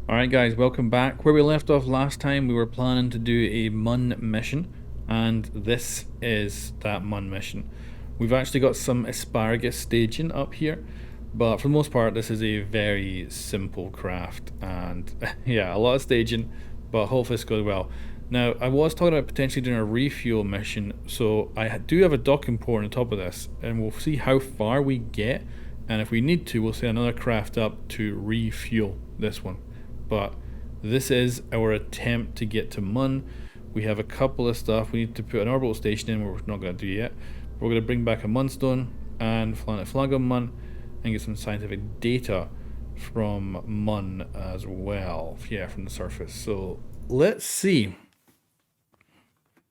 Alright guys, welcome back. Where we left off last time, we were planning to do a Mun mission, and this is that Mun mission. We've actually got some asparagus staging up here, but for the most part this is a very simple craft, and yeah, a lot of staging, but hopefully this goes well. Now, I was talking about potentially doing a refuel mission, so I do have a docking port on top of this, and we'll see how far we get, and if we need to, we'll set another craft up to refuel this one. But this is our attempt to get to Mun. We have a couple of stuff. We need to put an orbital station in, we're not going to do yet. We're going to bring back a Munstone and plant a flag on Mun and get some scientific data from Mun as well. Yeah, from the surface. So let's see.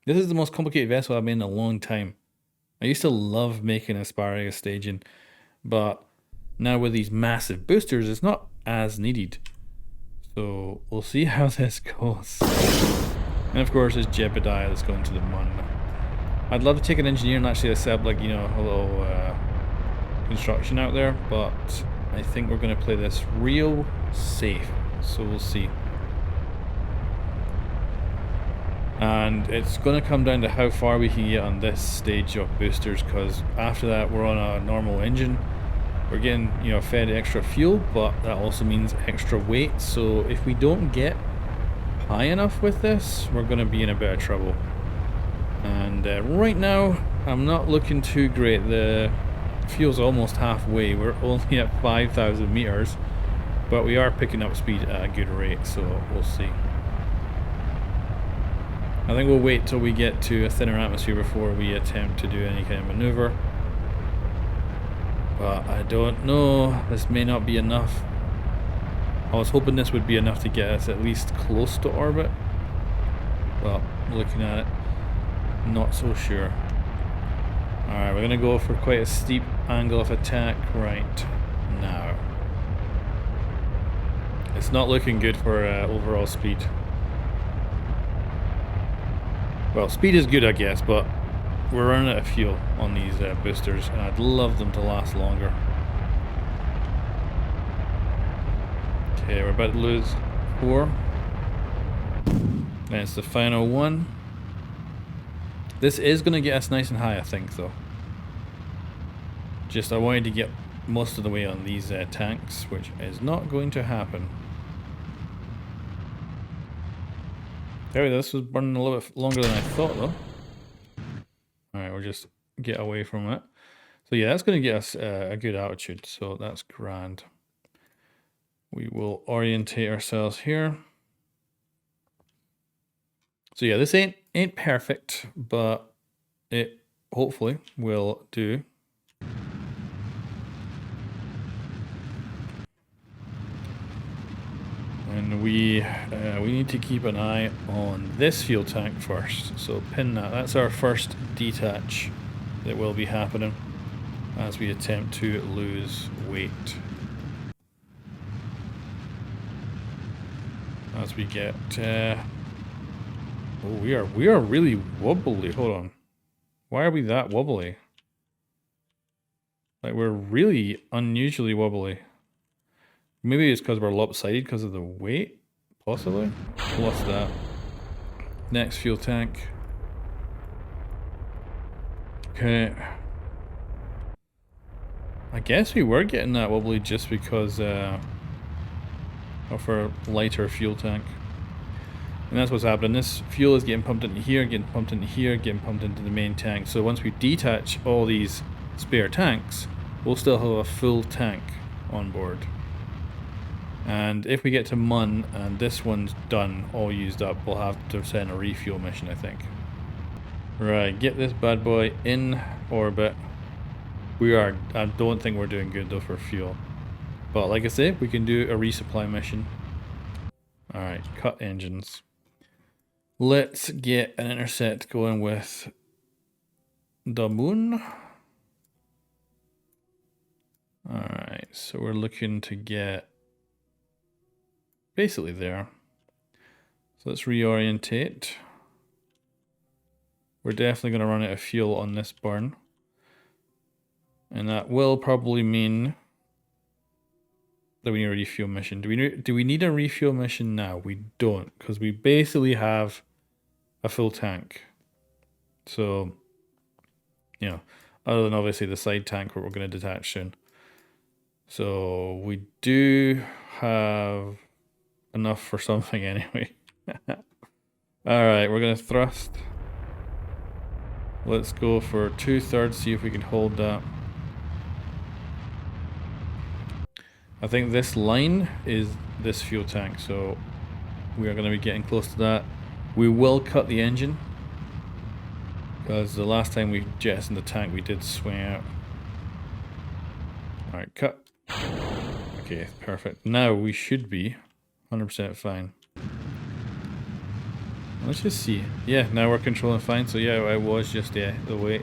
This is the most complicated vessel I've made in a long time. I used to love making asparagus staging, but now with these massive boosters, it's not as needed. So we'll see how this goes. And of course it's Jebediah that's going to the Mun. I'd love to take an engineer and actually assemble, like, you know, a little construction out there, but I think we're going to play this real safe. So we'll see. And it's going to come down to how far we can get on this stage of boosters, because after that we're on a normal engine. We're getting, you know, fed extra fuel, but that also means extra weight. So if we don't get high enough with this, we're going to be in a bit of trouble. And right now, I'm not looking too great. The fuel's almost halfway. We're only at 5,000 meters, but we are picking up speed at a good rate, so we'll see. I think we'll wait till we get to a thinner atmosphere before we attempt to do any kind of maneuver. But I don't know, this may not be enough. I was hoping this would be enough to get us at least close to orbit. Well, looking at it, not so sure. Alright, we're going to go for quite a steep angle of attack right now. It's not looking good for overall speed. Well, speed is good, I guess, but we're running out of fuel on these boosters, and I'd love them to last longer. Okay, we're about to lose 4. And it's the final one. This is going to get us nice and high, I think, though. Just I wanted to get most of the way on these tanks, which is not going to happen. There, this was burning a little bit longer than I thought, though. Alright, we'll just get away from it. So yeah, that's going to get us a good altitude, so that's grand. We will orientate ourselves here. So yeah, this ain't perfect, but it hopefully will do. And we need to keep an eye on this fuel tank first. So pin that. That's our first detach that will be happening as we attempt to lose weight. As we get oh, we are really wobbly. Hold on. Why are we that wobbly? Like, we're really unusually wobbly. Maybe it's because we're lopsided because of the weight, possibly. Plus that. Next fuel tank. Okay. I guess we were getting that wobbly just because of our lighter fuel tank. And that's what's happening. This fuel is getting pumped into here, getting pumped into here, getting pumped into the main tank. So once we detach all these spare tanks, we'll still have a full tank on board. And if we get to Mun and this one's done, all used up, we'll have to send a refuel mission, I think. Right, get this bad boy in orbit. I don't think we're doing good though for fuel. But like I say, we can do a resupply mission. Alright, cut engines. Let's get an intercept going with the Mun. Alright, so we're looking to get basically there. So let's reorientate. We're definitely going to run out of fuel on this burn. And that will probably mean that we need a refuel mission. Do we need a refuel mission now? We don't, because we basically have a full tank. So, you know, other than obviously the side tank where we're going to detach soon. So we do have enough for something anyway. Alright, we're going to thrust. Let's go for 2/3, see if we can hold that. I think this line is this fuel tank, so we are going to be getting close to that. We will cut the engine, because the last time we jettisoned the tank we did swing out. Alright, cut. Okay, perfect. Now we should be 100% fine. Let's just see. Yeah, now we're controlling fine. So yeah, I was just, the way.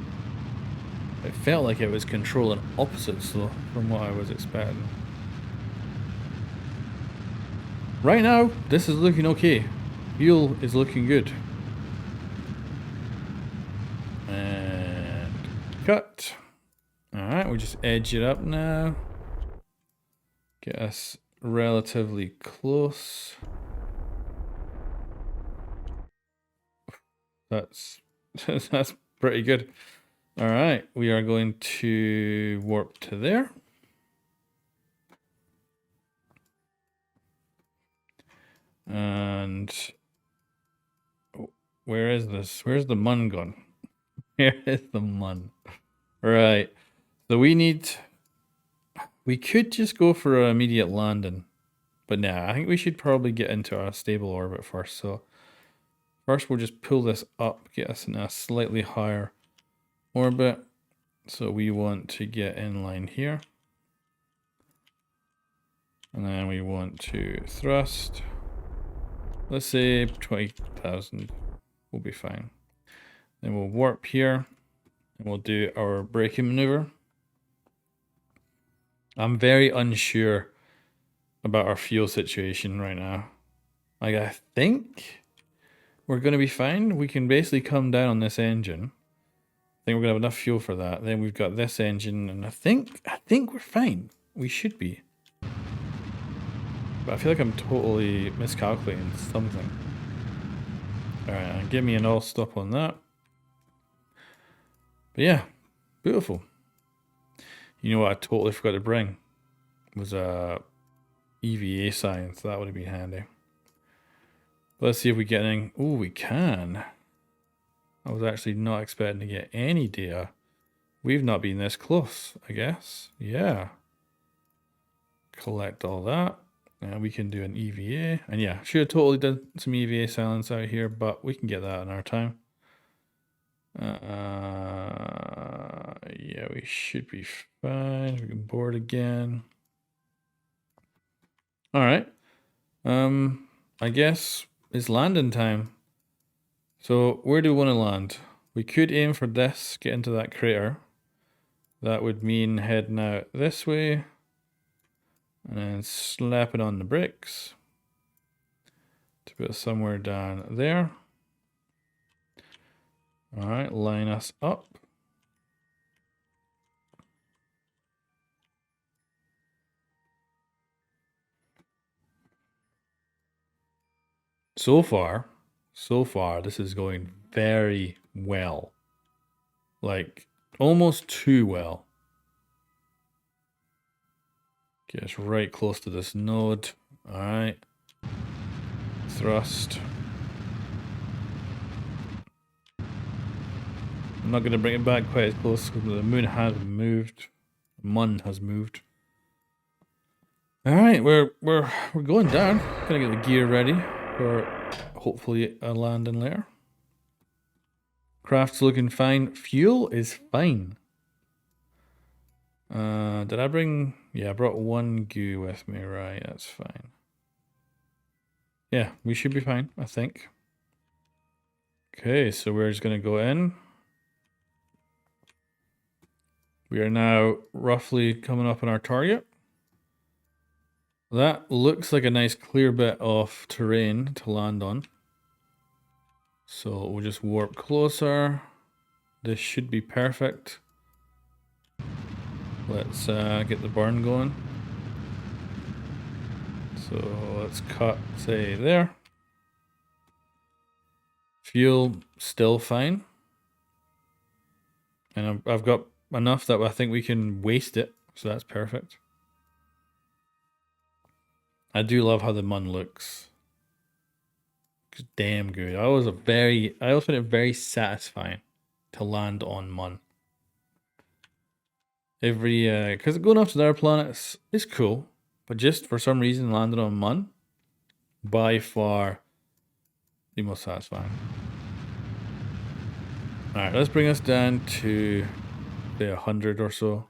It felt like it was controlling opposites though, from what I was expecting. Right now, this is looking okay. Fuel is looking good. And cut. Alright, we'll just edge it up now. Get us relatively close. That's that's pretty good. Alright, we are going to warp to there. And where is this? Where's the mun gone? Where is the mun? Right. So we could just go for an immediate landing. But nah, I think we should probably get into our stable orbit first. So first we'll just pull this up, get us in a slightly higher orbit. So we want to get in line here. And then we want to thrust. Let's say 20,000 will be fine. Then we'll warp here and we'll do our braking maneuver. I'm very unsure about our fuel situation right now. Like, I think we're going to be fine. We can basically come down on this engine. I think we're going to have enough fuel for that. Then we've got this engine, and I think we're fine. We should be. But I feel like I'm totally miscalculating something. Alright, give me an all stop on that. But yeah, beautiful. You know what I totally forgot to bring? Was a EVA science. That would have been handy. But let's see if we get anything. Oh, we can. I was actually not expecting to get any data. We've not been this close, I guess. Yeah. Collect all that. And we can do an EVA. And yeah, should have totally done some EVA silence out here, but we can get that in our time. Yeah, we should be fine. We can board again. Alright. I guess it's landing time. So where do we want to land? We could aim for this, get into that crater. That would mean heading out this way. And then slap it on the brakes. To put us somewhere down there. Alright, line us up. So far, this is going very well. Like, almost too well. Get us right close to this node. Alright. Thrust. I'm not going to bring it back quite as close because the moon has moved. The mun has moved. Alright, we're going down. Gonna get the gear ready for hopefully a landing later. Craft's looking fine. Fuel is fine. Did I bring... Yeah, I brought one goo with me. Right, that's fine. Yeah, we should be fine, I think. Okay, so we're just going to go in. We are now roughly coming up on our target. That looks like a nice clear bit of terrain to land on. So we'll just warp closer. This should be perfect. Let's get the burn going. So let's cut, say, there. Fuel still fine. And I've got enough that I think we can waste it. So that's perfect. I do love how the mun looks. It's damn good. I always find it very satisfying to land on mun. Because going off to the other planets is cool, but just for some reason landing on mun, by far the most satisfying. Alright, let's bring us down to say 100 or so.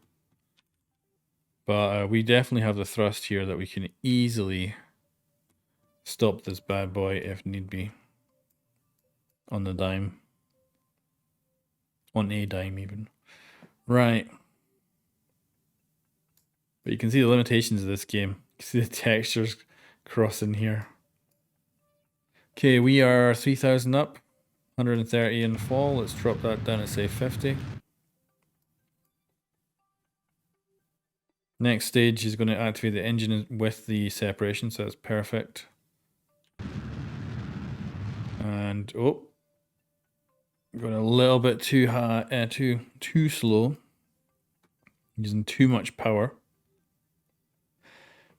But we definitely have the thrust here that we can easily stop this bad boy if need be. On the dime. On a dime even. Right. But you can see the limitations of this game. You can see the textures crossing here. Okay, we are 3,000 up. 130 in fall. Let's drop that down to say 50. Next stage is going to activate the engine with the separation, so that's perfect. And oh, going a little bit too high, too slow. Using too much power.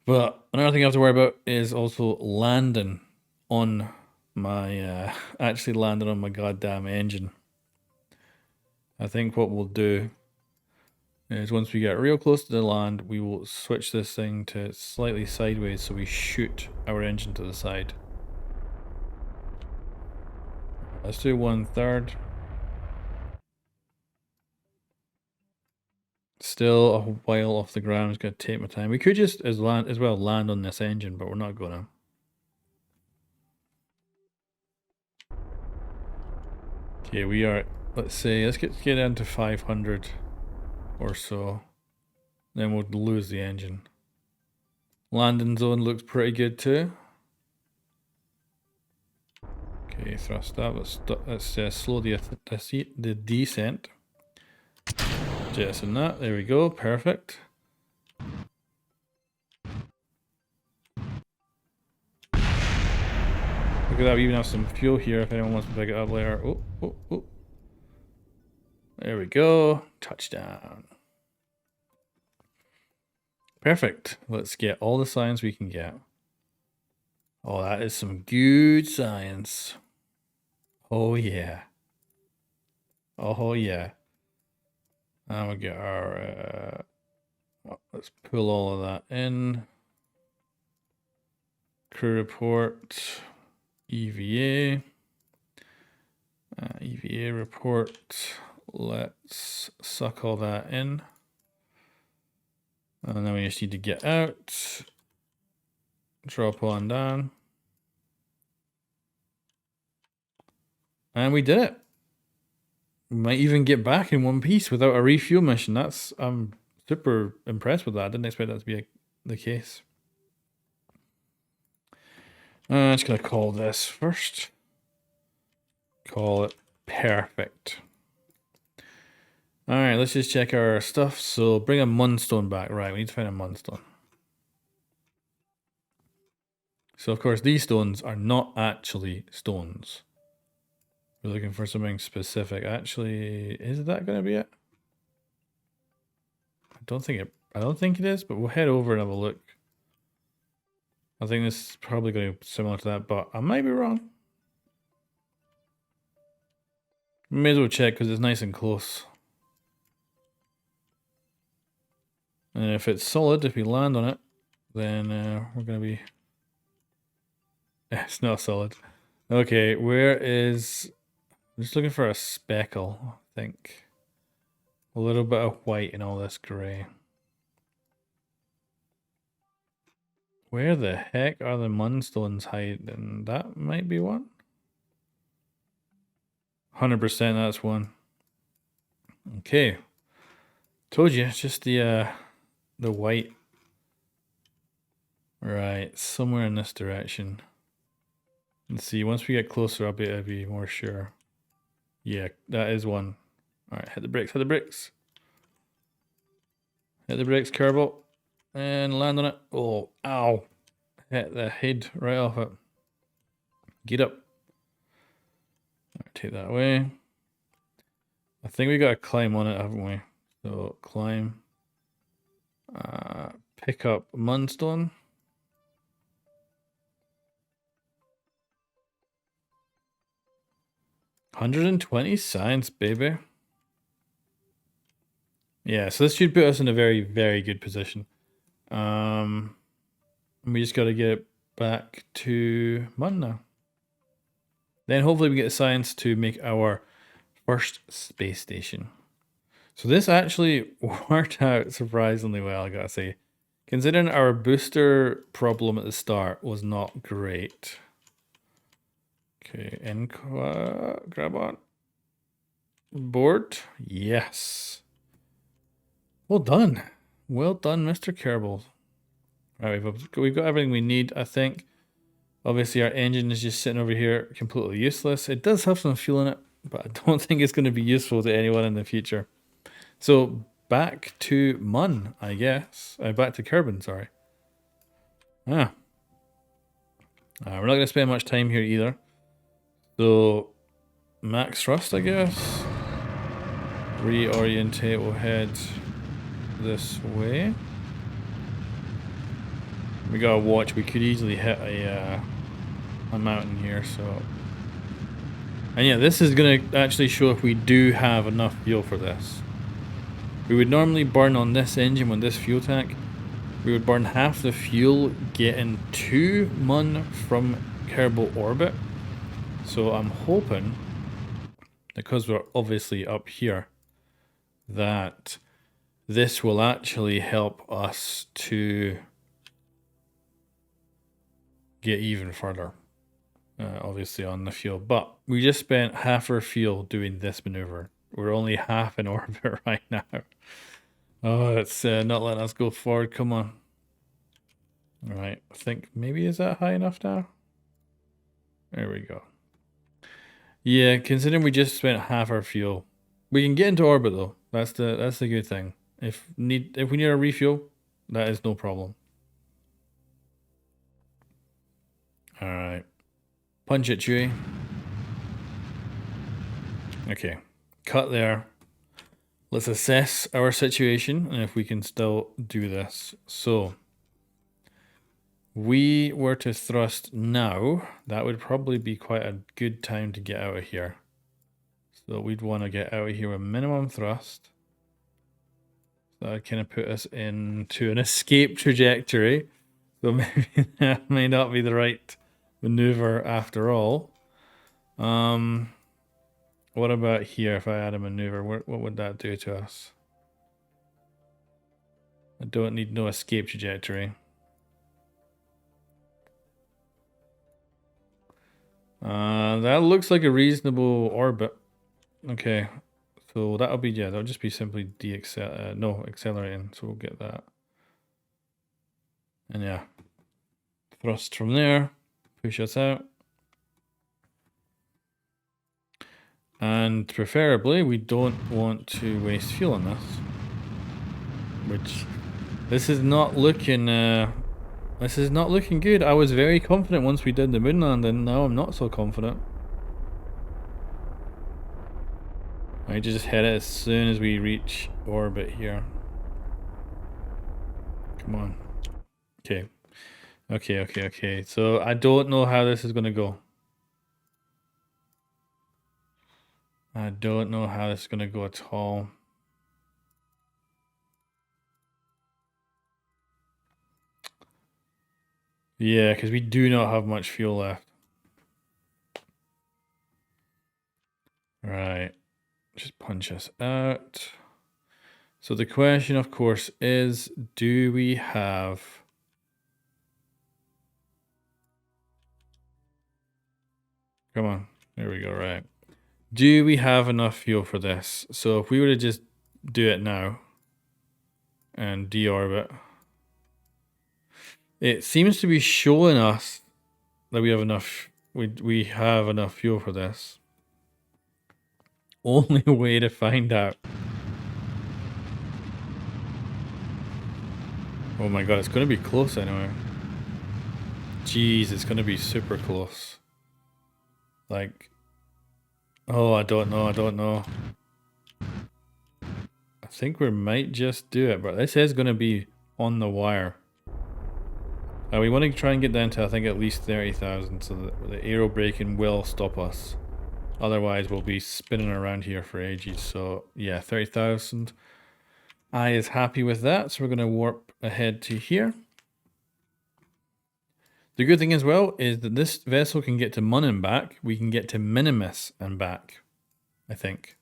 But another thing I have to worry about is also landing on my actually landing on my goddamn engine. I think what we'll do is once we get real close to the land, we will switch this thing to slightly sideways so we shoot our engine to the side. Let's do 1/3. Still a while off the ground. It's going to take my time. We could just as well land on this engine, but we're not going to. Okay, we are. Let's get down to 500 or so. Then we'll lose the engine. Landing zone looks pretty good too. Okay, thrust up. Let's slow the descent. Jettison that. There we go. Perfect. Look at that. We even have some fuel here if anyone wants to pick it up later. Oh. There we go. Touchdown. Perfect. Let's get all the science we can get. Oh, that is some good science. Oh, yeah. Oh, yeah. And we get our... let's pull all of that in. Crew report. EVA. EVA report. Let's suck all that in. And then we just need to get out. Drop on down. And we did it. We might even get back in one piece without a refuel mission. I'm super impressed with that. I didn't expect that to be the case. I'm just going to call this first. Call it perfect. Alright, let's just check our stuff. So bring a Munstone back. Right, we need to find a Munstone. So of course these stones are not actually stones. We're looking for something specific. Actually, is that going to be it? I don't think it is, but we'll head over and have a look. I think this is probably going to be similar to that, but I might be wrong. May as well check because it's nice and close. And if it's solid, if we land on it, then we're going to be... It's not solid. Okay, where is... I'm just looking for a speckle, I think. A little bit of white in all this grey. Where the heck are the Munstones hiding? That might be one. 100% that's one. Okay. Told you, it's just the white. Right, somewhere in this direction. Let's see, once we get closer, I'll be more sure. Yeah, that is one. Alright, hit the brakes, hit the brakes. Hit the brakes, Kerbal. And land on it. Oh, ow. hit the head right off it. Get up. Take that away. I think we got to climb on it, haven't we? So climb. Pick up Munstone. $120 science, baby. Yeah, so this should put us in a very, very good position. We just got to get it back to Mun now. Then hopefully we get the science to make our first space station. So this actually worked out surprisingly well, I gotta say. Considering our booster problem at the start was not great. Okay, grab on. Board. Yes. Well done. Well done, Mr. Kerbal. Right, we've got everything we need, I think. Obviously, our engine is just sitting over here, completely useless. It does have some fuel in it, but I don't think it's going to be useful to anyone in the future. So, back to Mun, I guess. Back to Kerbin, sorry. We're not going to spend much time here either. So, max thrust, I guess. Reorientate, we'll head this way. We gotta watch, we could easily hit a mountain here, so... And yeah, this is gonna actually show if we do have enough fuel for this. We would normally burn on this engine with this fuel tank. We would burn half the fuel getting to Mun from Kerbal orbit. So I'm hoping, because we're obviously up here, that this will actually help us to get even further, obviously on the fuel. But we just spent half our fuel doing this maneuver. We're only half in orbit right now. Oh, it's not letting us go forward. Come on. All right, I think maybe is that high enough now? There we go. Yeah, considering we just spent half our fuel, we can get into orbit though. That's the good thing. If we need a refuel, that is no problem. All right, punch it, Chewie. Okay, cut there. Let's assess our situation and if we can still do this. So, we were to thrust now, that would probably be quite a good time to get out of here. So we'd want to get out of here with minimum thrust. So that would kind of put us into an escape trajectory. So maybe that may not be the right maneuver after all. What about here if I add a maneuver? What would that do to us? I don't need no escape trajectory. That looks like a reasonable orbit. Okay, so that'll be, yeah, that'll just be simply accelerating. So we'll get that. And yeah, thrust from there, push us out. And preferably, we don't want to waste fuel on this. Which, this is not looking good. I was very confident once we did the moon landing, now I'm not so confident. I just hit it as soon as we reach orbit here. Come on. Okay. Okay. So I don't know how this is gonna go. I don't know how this is gonna go at all. Yeah, because we do not have much fuel left. Right. Just punch us out. So the question, of course, is, do we have... Come on. There we go, right. Do we have enough fuel for this? So if we were to just do it now and deorbit, it seems to be showing us that we have enough. We have enough fuel for this. Only way to find out. Oh my god, it's going to be close anyway. Jeez, it's gonna be super close. Like, oh, I don't know. I think we might just do it, but this is gonna be on the wire. We want to try and get down to, I think, at least 30,000 so that the aero braking will stop us. Otherwise, we'll be spinning around here for ages. So, yeah, 30,000. I is happy with that, so we're going to warp ahead to here. The good thing as well is that this vessel can get to Mun and back. We can get to Minimus and back, I think.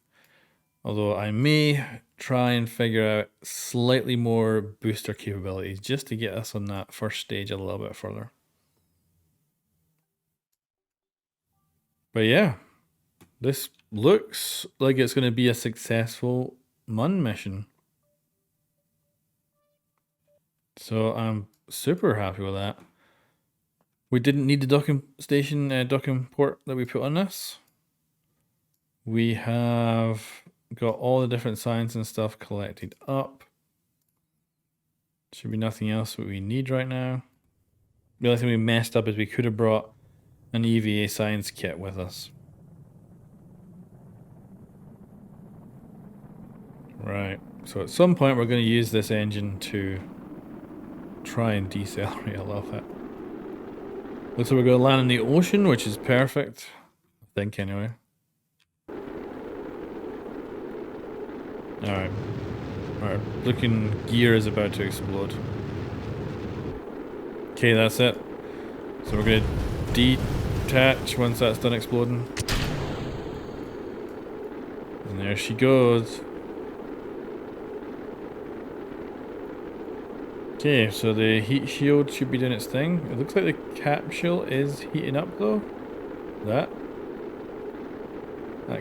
Although I may try and figure out slightly more booster capabilities just to get us on that first stage a little bit further. But yeah, this looks like it's going to be a successful Mun mission. So I'm super happy with that. We didn't need the docking station, docking port that we put on this. We have got all the different signs and stuff collected up. Should be nothing else that we need right now. The only thing we messed up is we could have brought an EVA science kit with us. Right, so at some point we're going to use this engine to try and decelerate a little bit. Looks like we're going to land in the ocean, which is perfect. I think, anyway. Alright. Our looking gear is about to explode. Okay, that's it. So we're going to detach once that's done exploding. And there she goes. Okay, so the heat shield should be doing its thing. It looks like the capsule is heating up though. That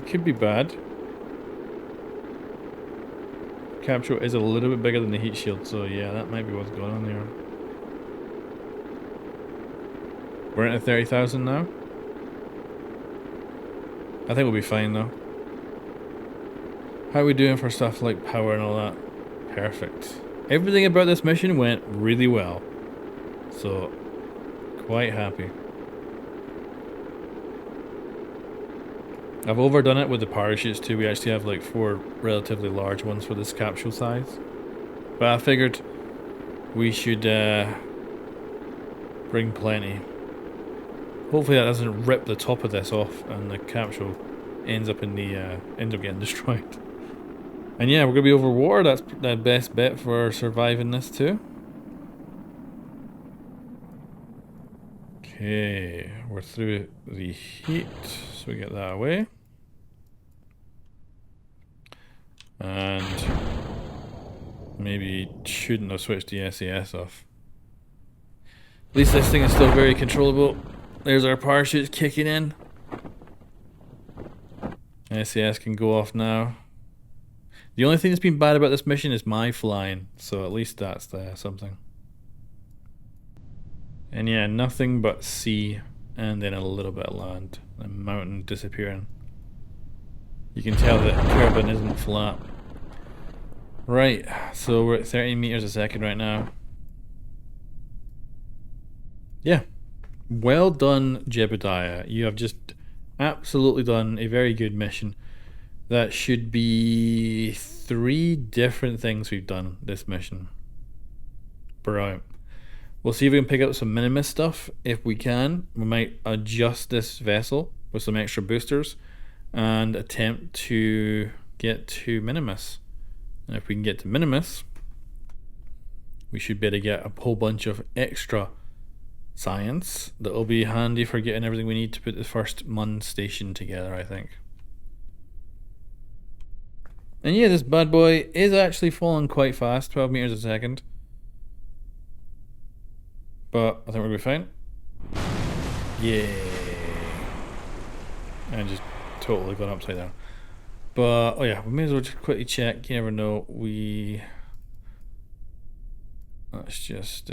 could be bad. Capsule is a little bit bigger than the heat shield, so yeah, that might be what's going on there. We're into 30,000 now. I think we'll be fine though. How are we doing for stuff like power and all that? Perfect. Everything about this mission went really well. So, quite happy. I've overdone it with the parachutes too. We actually have like 4 relatively large ones for this capsule size. But I figured we should bring plenty. Hopefully that doesn't rip the top of this off and the capsule ends up getting destroyed. And yeah, we're gonna be over water. That's the best bet for surviving this too. Okay, we're through the heat, so we get that away. And maybe shouldn't have switched the SAS off. At least this thing is still very controllable. There's our parachutes kicking in. SAS can go off now. The only thing that's been bad about this mission is my flying, so at least that's something. And yeah, nothing but sea and then a little bit of land. The mountain disappearing. You can tell that Kerbal isn't flat. Right, so we're at 30 meters a second right now. Yeah. Well done, Jebediah. You have just absolutely done a very good mission. That should be 3 different things we've done this mission. Brilliant. We'll see if we can pick up some Minimus stuff. If we can, we might adjust this vessel with some extra boosters and attempt to get to Minimus. And if we can get to Minimus, we should be able to get a whole bunch of extra science that will be handy for getting everything we need to put the first Mun station together, I think. And yeah, this bad boy is actually falling quite fast, 12 meters a second. But I think we'll be fine. Yeah. And just totally gone upside down. But, oh yeah, we may as well just quickly check. You never know. Let's just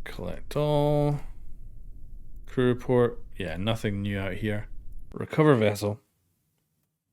collect all. Crew report. Yeah, nothing new out here. Recover vessel.